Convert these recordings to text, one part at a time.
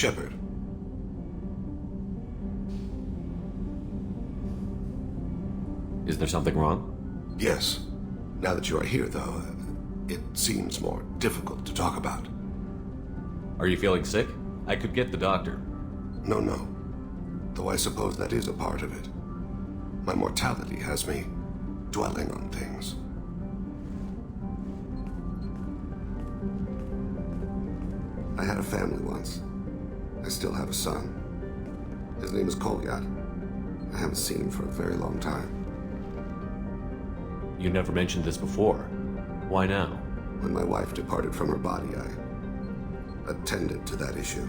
Shepard. Is there something wrong? Yes. Now that you are here, though, it seems more difficult to talk about. Are you feeling sick? I could get the doctor. No. Though I suppose that is a part of it. My mortality has me dwelling on things. I had a family once. I still have a son. His name is Kolyat. I haven't seen him for a very long time. You never mentioned this before. Why now? When my wife departed from her body, I attended to that issue.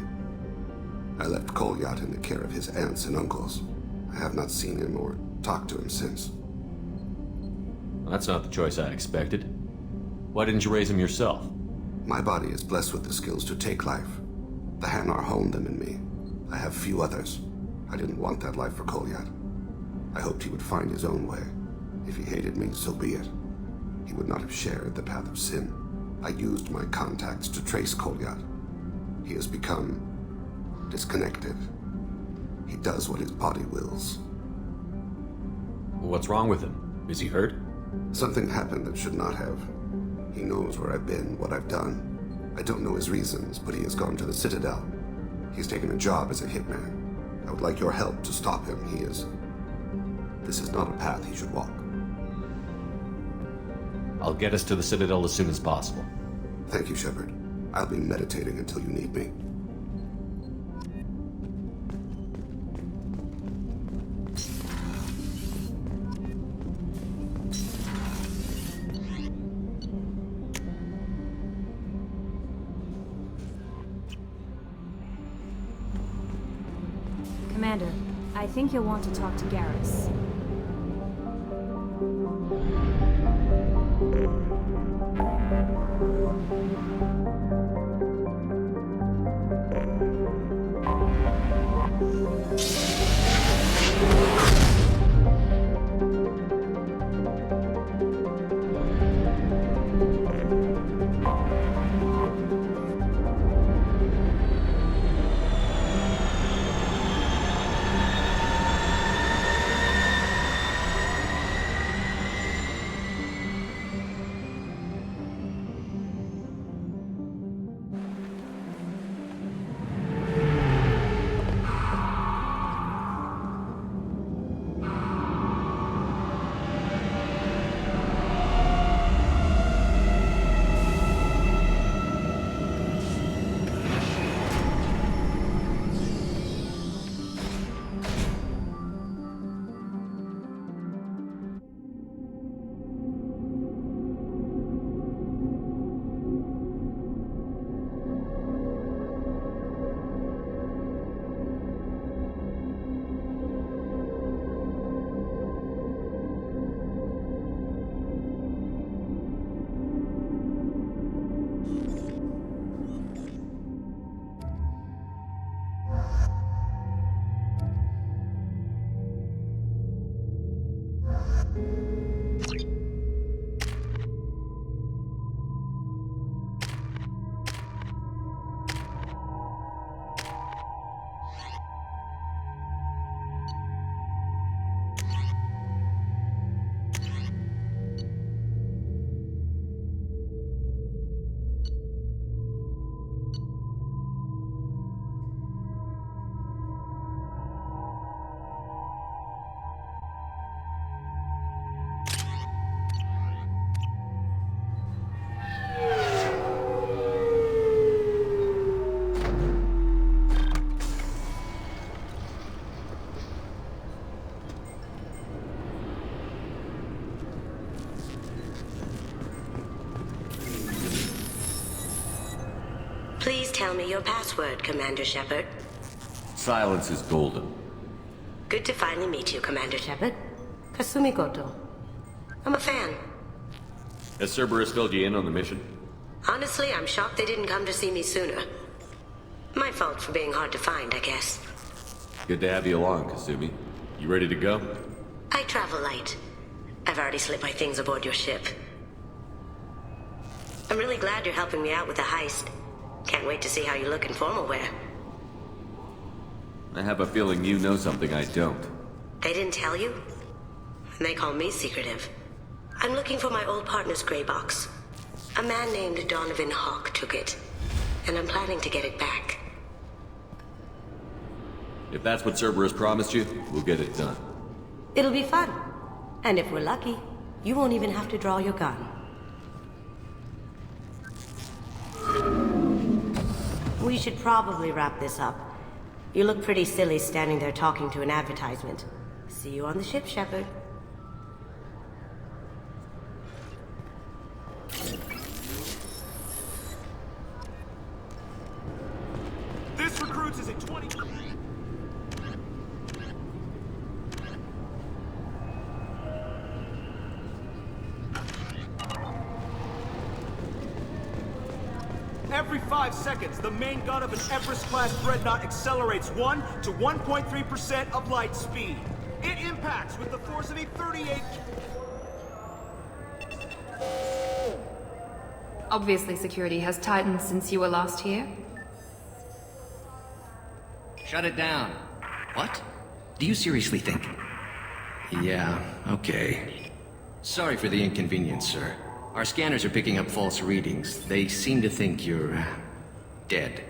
I left Kolyat in the care of his aunts and uncles. I have not seen him or talked to him since. That's not the choice I expected. Why didn't you raise him yourself? My body is blessed with the skills to take life. The Hanar honed them in me. I have few others. I didn't want that life for Kolyat. I hoped he would find his own way. If he hated me, so be it. He would not have shared the path of sin. I used my contacts to trace Kolyat. He has become disconnected. He does what his body wills. What's wrong with him? Is he hurt? Something happened that should not have. He knows where I've been, what I've done. I don't know his reasons, but he has gone to the Citadel. He's taken a job as a hitman. I would like your help to stop him. This is not a path he should walk. I'll get us to the Citadel as soon as possible. Thank you, Shepard. I'll be meditating until you need me. Commander, I think you'll want to talk to Garrus. Please tell me your password, Commander Shepard. Silence is golden. Good to finally meet you, Commander Shepard. Kasumi Goto. I'm a fan. Has Cerberus filled you in on the mission? Honestly, I'm shocked they didn't come to see me sooner. My fault for being hard to find, I guess. Good to have you along, Kasumi. You ready to go? I travel light. I've already slipped my things aboard your ship. I'm really glad you're helping me out with the heist. Can't wait to see how you look in formal wear. I have a feeling you know something I don't. They didn't tell you? They call me secretive. I'm looking for my old partner's gray box. A man named Donovan Hawk took it, and I'm planning to get it back. If that's what Cerberus promised you, we'll get it done. It'll be fun. And if we're lucky, you won't even have to draw your gun. We should probably wrap this up. You look pretty silly standing there talking to an advertisement. See you on the ship, Shepard. This recruits is at 20... Every 5 seconds, the main gun of an Everest-class dreadnought accelerates 1 to 1.3% of light speed. It impacts with the force of a 38... Obviously, security has tightened since you were last here. Shut it down. What? Do you seriously think? Yeah, okay. Sorry for the inconvenience, sir. Our scanners are picking up false readings. They seem to think you're... dead.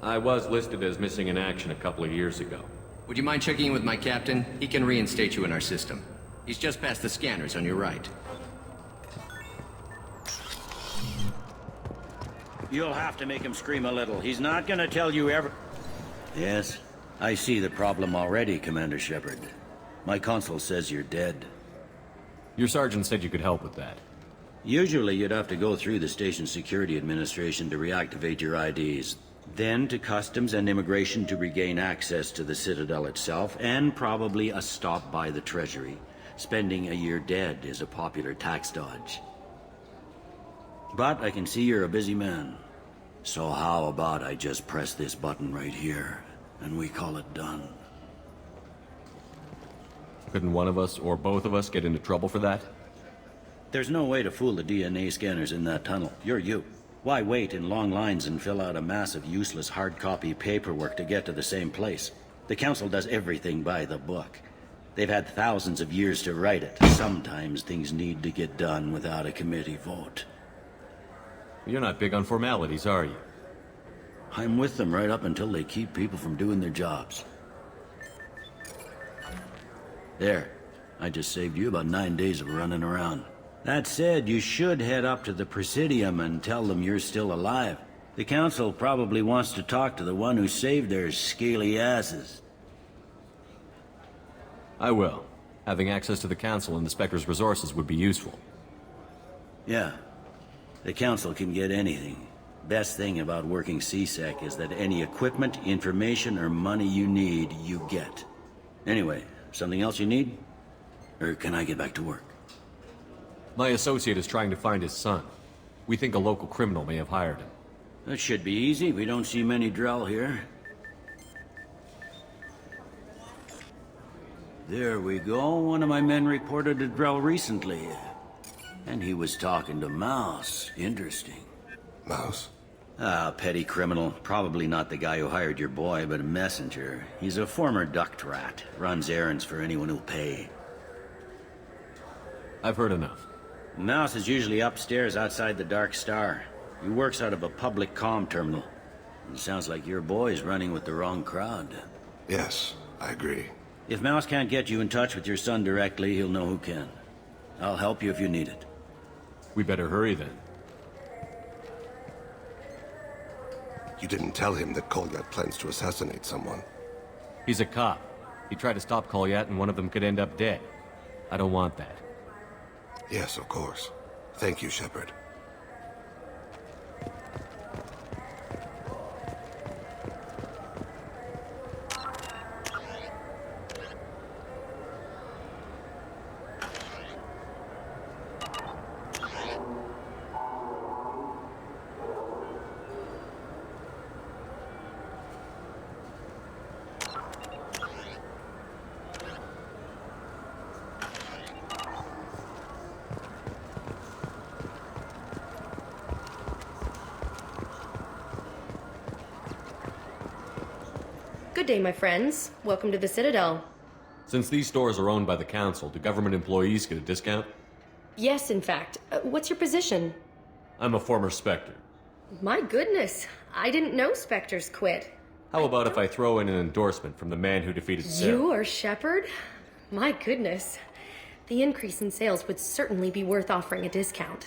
I was listed as missing in action a couple of years ago. Would you mind checking in with my captain? He can reinstate you in our system. He's just past the scanners on your right. You'll have to make him scream a little. He's not gonna tell you ever... Yes, I see the problem already, Commander Shepard. My consul says you're dead. Your sergeant said you could help with that. Usually you'd have to go through the station security administration to reactivate your IDs, then to customs and immigration to regain access to the Citadel itself, and probably a stop by the Treasury. Spending a year dead is a popular tax dodge. But I can see you're a busy man. So how about I just press this button right here, and we call it done? Couldn't one of us, or both of us, get into trouble for that? There's no way to fool the DNA scanners in that tunnel. You're you. Why wait in long lines and fill out a massive useless hard copy paperwork to get to the same place? The Council does everything by the book. They've had thousands of years to write it. Sometimes things need to get done without a committee vote. You're not big on formalities, are you? I'm with them right up until they keep people from doing their jobs. There. I just saved you about 9 days of running around. That said, you should head up to the Presidium and tell them you're still alive. The Council probably wants to talk to the one who saved their scaly asses. I will. Having access to the Council and the Spectre's resources would be useful. Yeah. The Council can get anything. Best thing about working CSEC is that any equipment, information, or money you need, you get. Anyway, something else you need? Or can I get back to work? My associate is trying to find his son. We think a local criminal may have hired him. That should be easy. We don't see many Drell here. There we go. One of my men reported a Drell recently. And he was talking to Mouse. Interesting. Mouse? Ah, petty criminal. Probably not the guy who hired your boy, but a messenger. He's a former duct rat. Runs errands for anyone who'll pay. I've heard enough. Mouse is usually upstairs outside the Dark Star. He works out of a public comm terminal. It sounds like your boy's running with the wrong crowd. Yes, I agree. If Mouse can't get you in touch with your son directly, he'll know who can. I'll help you if you need it. We better hurry then. You didn't tell him that Kolyat plans to assassinate someone. He's a cop. He tried to stop Kolyat and one of them could end up dead. I don't want that. Yes, of course. Thank you, Shepard. Good day, my friends. Welcome to the Citadel. Since these stores are owned by the Council, do government employees get a discount? Yes, in fact. What's your position? I'm a former Spectre. My goodness. I didn't know Spectres quit. How about if I throw in an endorsement from the man who defeated Sarah? You are Shepard? My goodness. The increase in sales would certainly be worth offering a discount.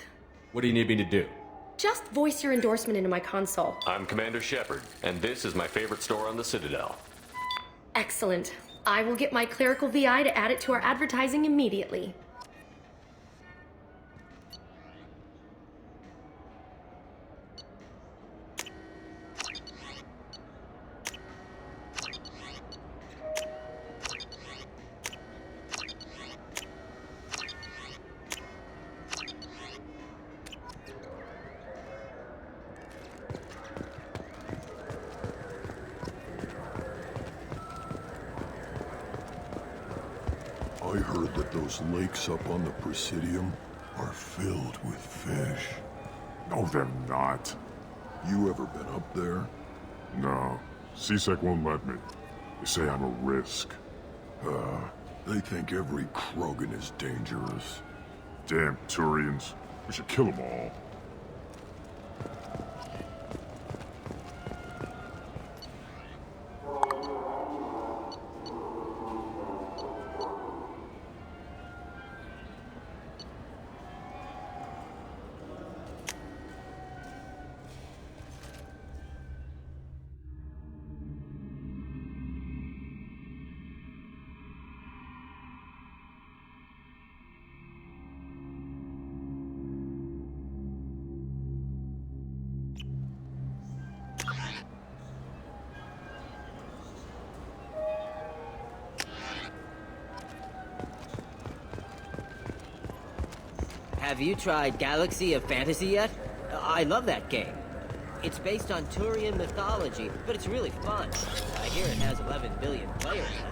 What do you need me to do? Just voice your endorsement into my console. I'm Commander Shepard, and this is my favorite store on the Citadel. Excellent. I will get my clerical VI to add it to our advertising immediately. I heard that those lakes up on the Presidium are filled with fish. No, they're not. You ever been up there? No. CSEC won't let me. They say I'm a risk. They think every Krogan is dangerous. Damn Turians. We should kill them all. Have you tried Galaxy of Fantasy yet? I love that game. It's based on Turian mythology, but it's really fun. I hear it has 11 billion players now.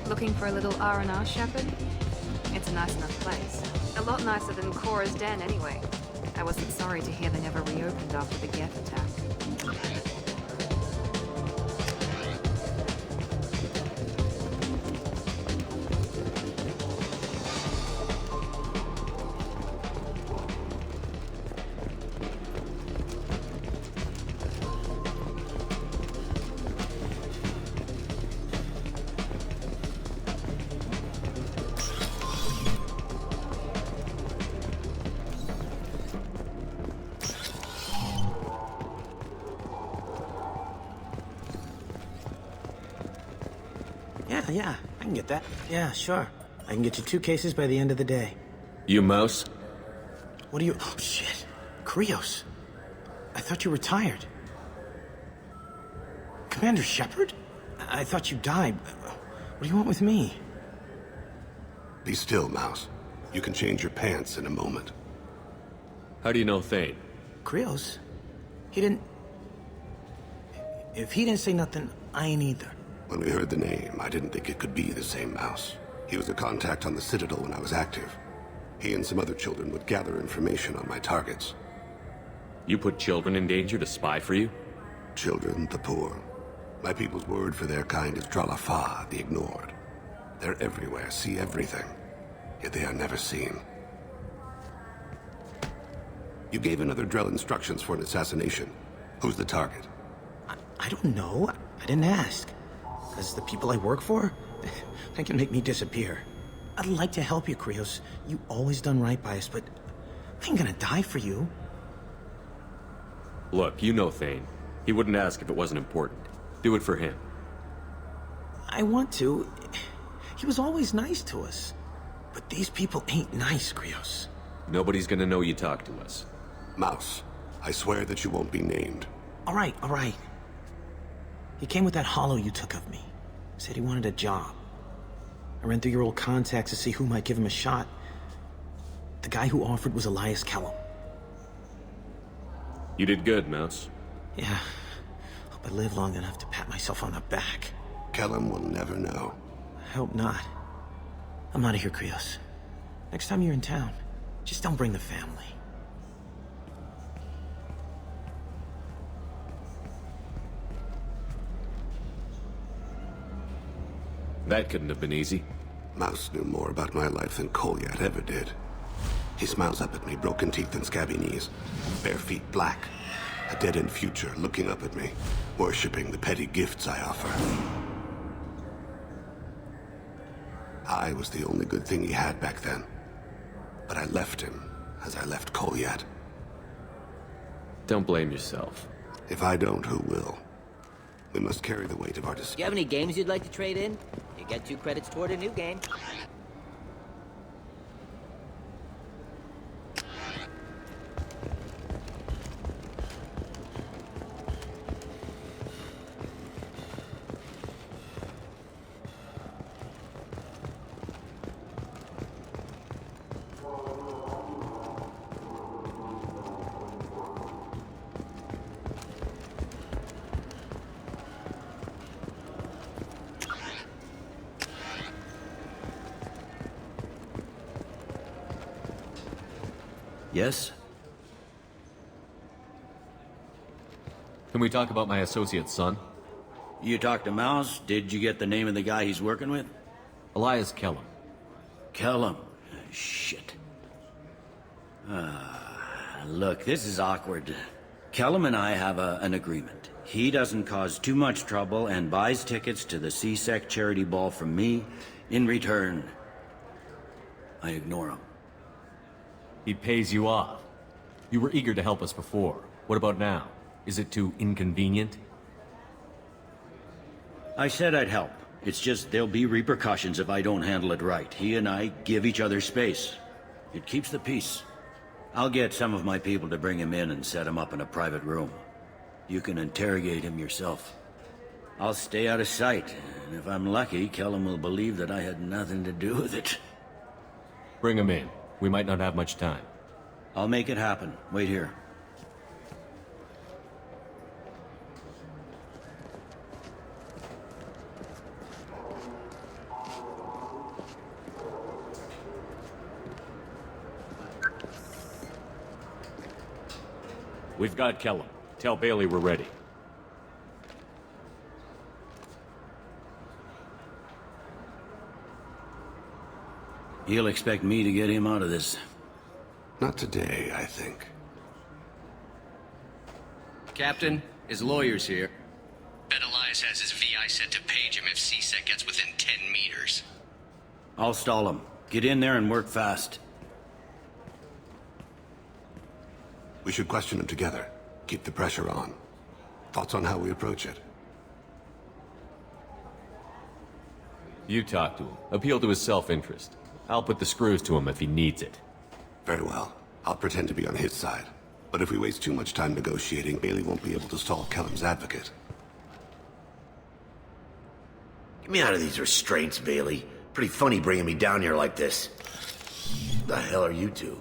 Looking for a little R&R, Shepard? It's a nice enough place. A lot nicer than Cora's den, anyway. I wasn't sorry to hear they never reopened after the Geth attack. Yeah, I can get that. Yeah, sure. I can get you 2 cases by the end of the day. You mouse? What are you... Oh, shit. Krios. I thought you were retired. Commander Shepard? I thought you died. What do you want with me? Be still, Mouse. You can change your pants in a moment. How do you know Thain? Krios? He didn't... If he didn't say nothing, I ain't either. When we heard the name, I didn't think it could be the same Mouse. He was a contact on the Citadel when I was active. He and some other children would gather information on my targets. You put children in danger to spy for you? Children, the poor. My people's word for their kind is Dralafa, the ignored. They're everywhere, see everything. Yet they are never seen. You gave another Drell instructions for an assassination. Who's the target? I don't know. I didn't ask. Because the people I work for, they can make me disappear. I'd like to help you, Krios. You always done right by us, but I ain't gonna die for you. Look, you know Thain. He wouldn't ask if it wasn't important. Do it for him. I want to. He was always nice to us. But these people ain't nice, Krios. Nobody's gonna know you talk to us. Mouse, I swear that you won't be named. All right. He came with that hollow you took of me. Said he wanted a job. I ran through your old contacts to see who might give him a shot. The guy who offered was Elias Kellum. You did good, Mouse. Yeah. Hope I live long enough to pat myself on the back. Kellum will never know. I hope not. I'm out of here, Krios. Next time you're in town, just don't bring the family. That couldn't have been easy. Mouse knew more about my life than Kolyat ever did. He smiles up at me, broken teeth and scabby knees, bare feet black, a dead-end future looking up at me, worshipping the petty gifts I offer. I was the only good thing he had back then, but I left him as I left Kolyat. Don't blame yourself. If I don't, who will? We must carry the weight of our Do you have any games you'd like to trade in? You get 2 credits toward a new game. Yes? Can we talk about my associate's son? You talked to Mouse? Did you get the name of the guy he's working with? Elias Kellum. Kellum? Shit. Look, this is awkward. Kellum and I have an agreement. He doesn't cause too much trouble and buys tickets to the CSEC charity ball from me. In return, I ignore him. He pays you off. You were eager to help us before. What about now? Is it too inconvenient? I said I'd help. It's just there'll be repercussions if I don't handle it right. He and I give each other space. It keeps the peace. I'll get some of my people to bring him in and set him up in a private room. You can interrogate him yourself. I'll stay out of sight, and if I'm lucky, Kellum will believe that I had nothing to do with it. Bring him in. We might not have much time. I'll make it happen. Wait here. We've got Kellum. Tell Bailey we're ready. He'll expect me to get him out of this. Not today, I think. Captain, his lawyer's here. Bet Elias has his VI set to page him if CSEC gets within 10 meters. I'll stall him. Get in there and work fast. We should question him together. Keep the pressure on. Thoughts on how we approach it? You talk to him. Appeal to his self-interest. I'll put the screws to him if he needs it. Very well. I'll pretend to be on his side. But if we waste too much time negotiating, Bailey won't be able to stall Kellum's advocate. Get me out of these restraints, Bailey. Pretty funny bringing me down here like this. The hell are you two?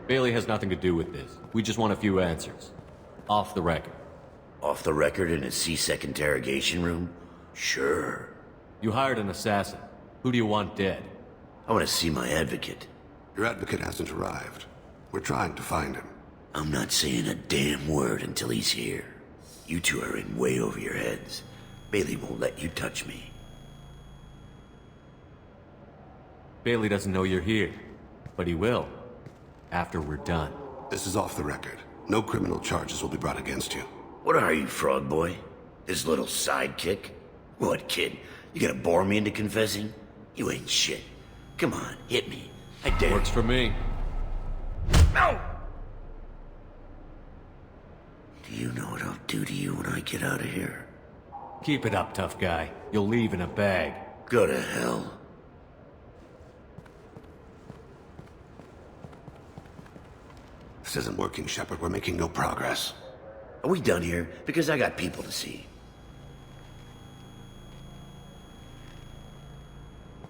Bailey has nothing to do with this. We just want a few answers. Off the record. Off the record in a CSEC interrogation room? Sure. You hired an assassin. Who do you want dead? I want to see my advocate. Your advocate hasn't arrived. We're trying to find him. I'm not saying a damn word until he's here. You two are in way over your heads. Bailey won't let you touch me. Bailey doesn't know you're here, but he will. After we're done. This is off the record. No criminal charges will be brought against you. What are you, frog boy? His little sidekick? What, kid? You gonna bore me into confessing? You ain't shit. Come on, hit me. I dare. Works for me. No! Do you know what I'll do to you when I get out of here? Keep it up, tough guy. You'll leave in a bag. Go to hell. This isn't working, Shepard. We're making no progress. Are we done here? Because I got people to see.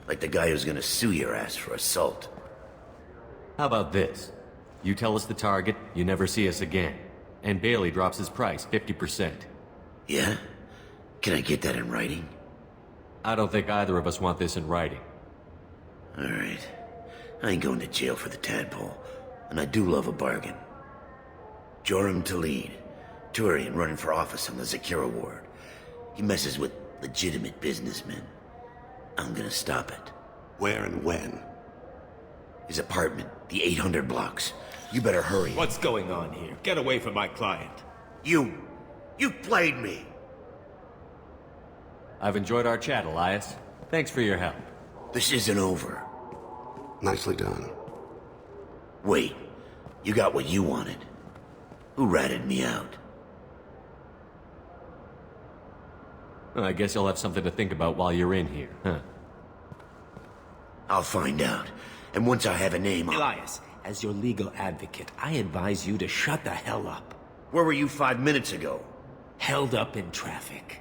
Like the guy who's gonna sue your ass for assault. How about this? You tell us the target, you never see us again. And Bailey drops his price 50%. Yeah? Can I get that in writing? I don't think either of us want this in writing. Alright. I ain't going to jail for the tadpole, and I do love a bargain. Joram Talid, Turian running for office on the Zakira ward. He messes with legitimate businessmen. I'm gonna stop it. Where and when? His apartment, the 800 blocks. You better hurry. What's going on here? Get away from my client. You played me. I've enjoyed our chat, Elias. Thanks for your help. This isn't over. Nicely done. Wait, you got what you wanted. Who ratted me out? Well, I guess you'll have something to think about while you're in here, huh? I'll find out. And once I have a name, Elias, as your legal advocate, I advise you to shut the hell up. Where were you 5 minutes ago? Held up in traffic.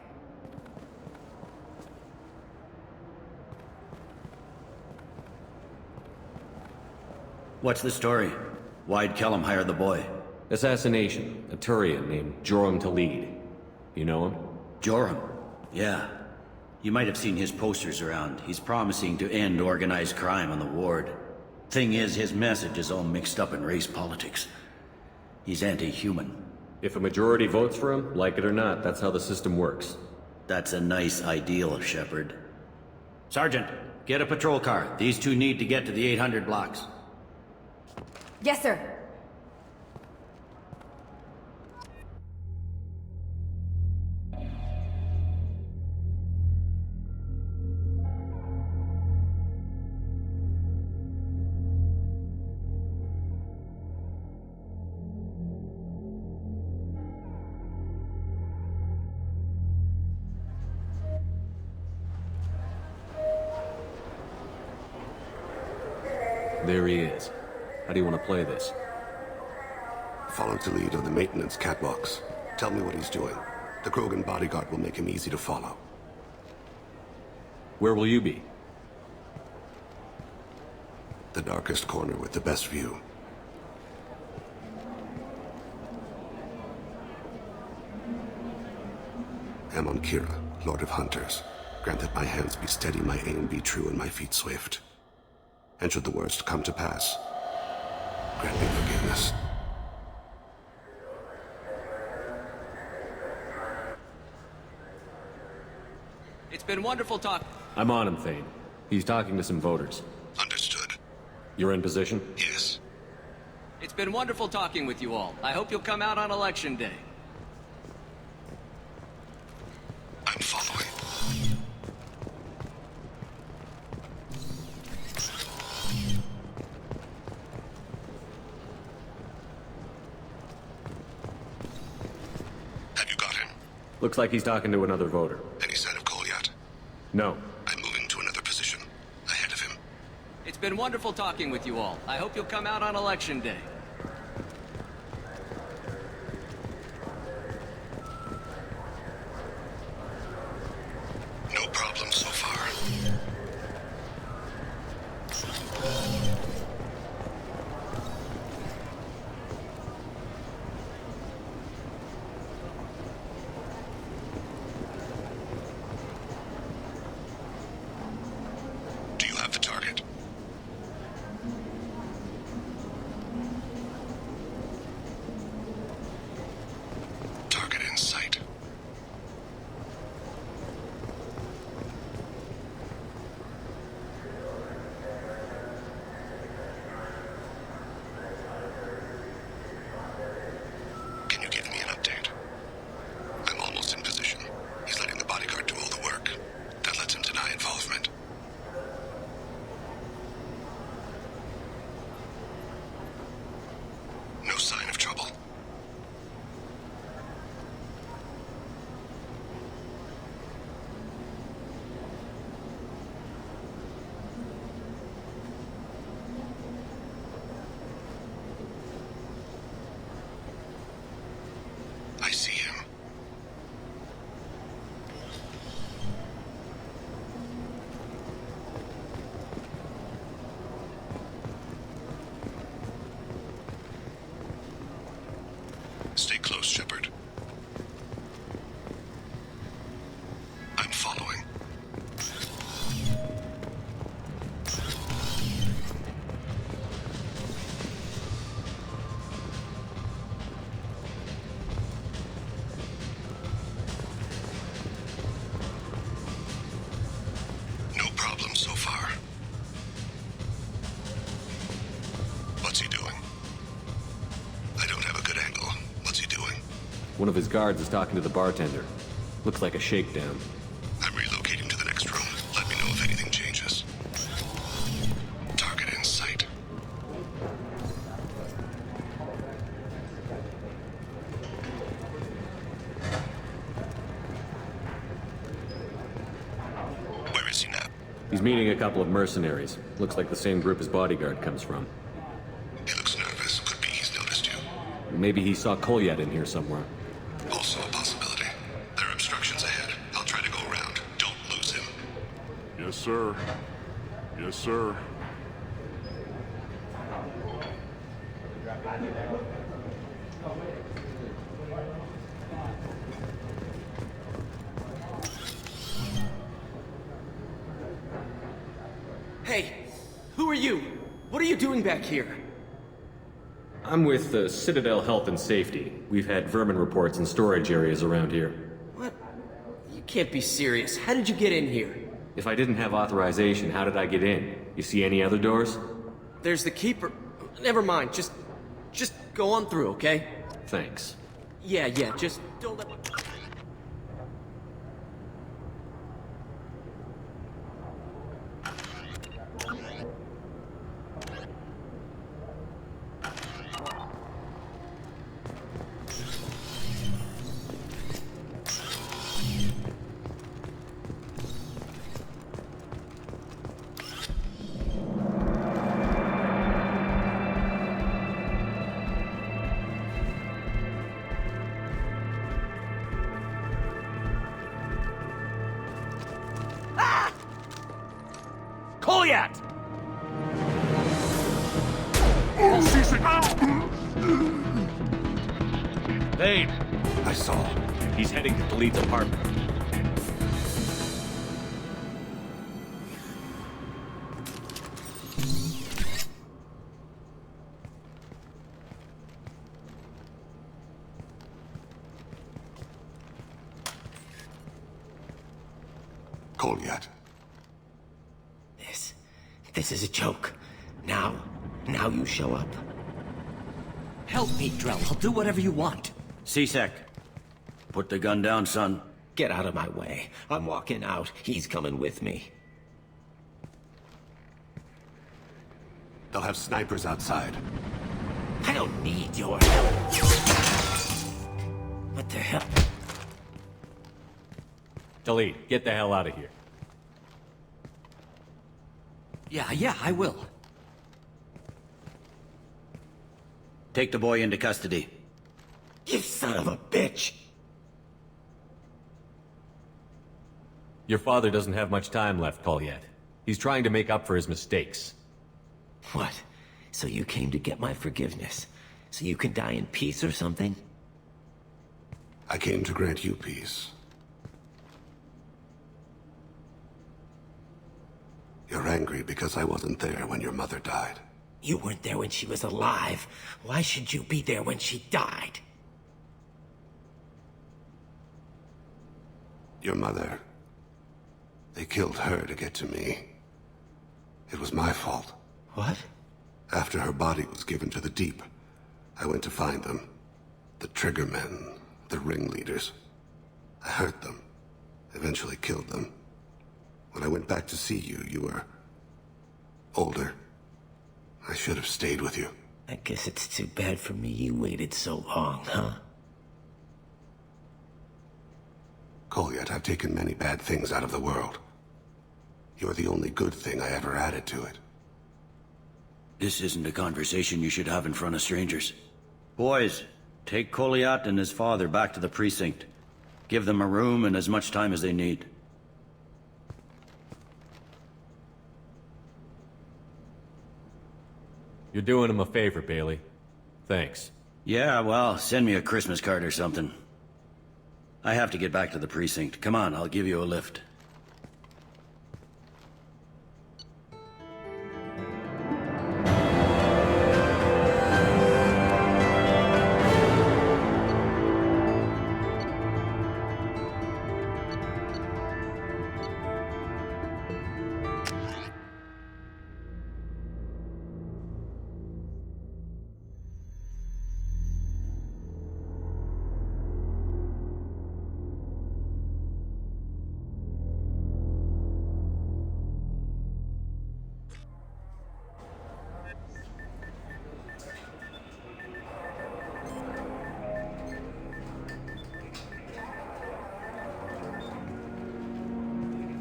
What's the story? Why'd Kellum hire the boy? Assassination. A Turian named Joram Talid. You know him? Joram? Yeah. You might have seen his posters around. He's promising to end organized crime on the ward. Thing is, his message is all mixed up in race politics. He's anti-human. If a majority votes for him, like it or not, that's how the system works. That's a nice ideal, Shepard. Sergeant, get a patrol car. These two need to get to the 800 blocks. Yes, sir. There he is. How do you want to play this? Follow the lead of the maintenance catwalks. Tell me what he's doing. The Krogan bodyguard will make him easy to follow. Where will you be? The darkest corner with the best view. Amon Kira, Lord of Hunters. Grant that my hands be steady, my aim be true, and my feet swift. And should the worst come to pass, grant me forgiveness. It's been wonderful talk. I'm on him, Tейн. He's talking to some voters. Understood. You're in position? Yes. It's been wonderful talking with you all. I hope you'll come out on Election Day. I'm following. Have you got him? Looks like he's talking to another voter. Any sign of Cole yet? No. I'm moving to another position. Ahead of him. It's been wonderful talking with you all. I hope you'll come out on Election Day. No problem so far. Do you have the target? Target in sight. Stay close, Shepard. I'm following. No problem so far. What's he doing? I don't have a good angle. What's he doing? One of his guards is talking to the bartender. Looks like a shakedown. I'm relocating to the next room. Let me know if anything changes. Target in sight. Where is he now? He's meeting a couple of mercenaries. Looks like the same group his bodyguard comes from. He looks nervous. Could be he's noticed you. Maybe he saw Kolyat in here somewhere. Also a possibility. There are obstructions ahead. I'll try to go around. Don't lose him. Yes, sir. Yes, sir. Hey, who are you? What are you doing back here? I'm with the Citadel Health and Safety. We've had vermin reports in storage areas around here. What? You can't be serious. How did you get in here? If I didn't have authorization, how did I get in? You see any other doors? There's the keeper. Never mind. Just go on through, okay? Thanks. Yeah, just don't let... Kolyat! Tейн! I saw. He's heading to Khalid's apartment. Kolyat. This is a joke. Now you show up. Help me, Drell. I'll do whatever you want. C-Sec. Put the gun down, son. Get out of my way. I'm walking out. He's coming with me. They'll have snipers outside. I don't need your help. What the hell? Khalid, get the hell out of here. Yeah, I will. Take the boy into custody. You son of a bitch! Your father doesn't have much time left, Kolyat. He's trying to make up for his mistakes. What? So you came to get my forgiveness? So you can die in peace or something? I came to grant you peace. You're angry because I wasn't there when your mother died. You weren't there when she was alive. Why should you be there when she died? Your mother... They killed her to get to me. It was my fault. What? After her body was given to the Deep, I went to find them. The Triggermen, the ringleaders. I hurt them. Eventually killed them. When I went back to see you, you were... older. I should have stayed with you. I guess it's too bad for me you waited so long, huh? Kolyat, I've taken many bad things out of the world. You're the only good thing I ever added to it. This isn't a conversation you should have in front of strangers. Boys, take Kolyat and his father back to the precinct. Give them a room and as much time as they need. You're doing him a favor, Bailey. Thanks. Yeah, well, send me a Christmas card or something. I have to get back to the precinct. Come on, I'll give you a lift.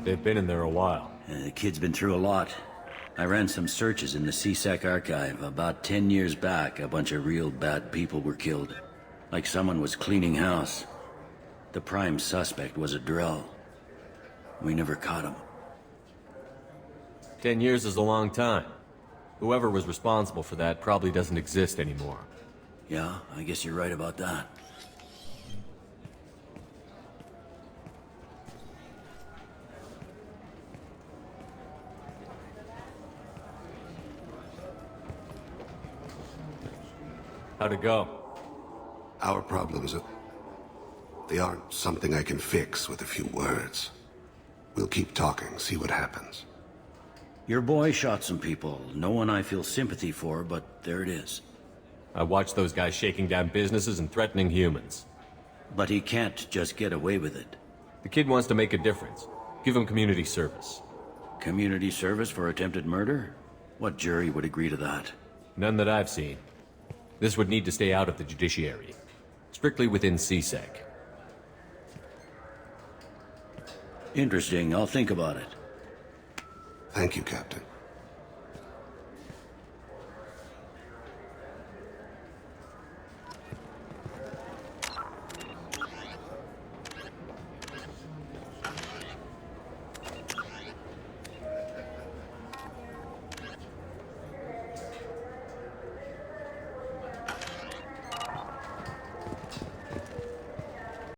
They've been in there a while. The kid's been through a lot. I ran some searches in the CSEC archive. About 10 years back, a bunch of real bad people were killed. Like someone was cleaning house. The prime suspect was a drill. We never caught him. 10 years is a long time. Whoever was responsible for that probably doesn't exist anymore. Yeah, I guess you're right about that. How'd it go? Our problems they aren't something I can fix with a few words. We'll keep talking, see what happens. Your boy shot some people. No one I feel sympathy for, but there it is. I watched those guys shaking down businesses and threatening humans. But he can't just get away with it. The kid wants to make a difference. Give him community service. Community service for attempted murder? What jury would agree to that? None that I've seen. This would need to stay out of the judiciary. Strictly within CSEC. Interesting. I'll think about it. Thank you, Captain.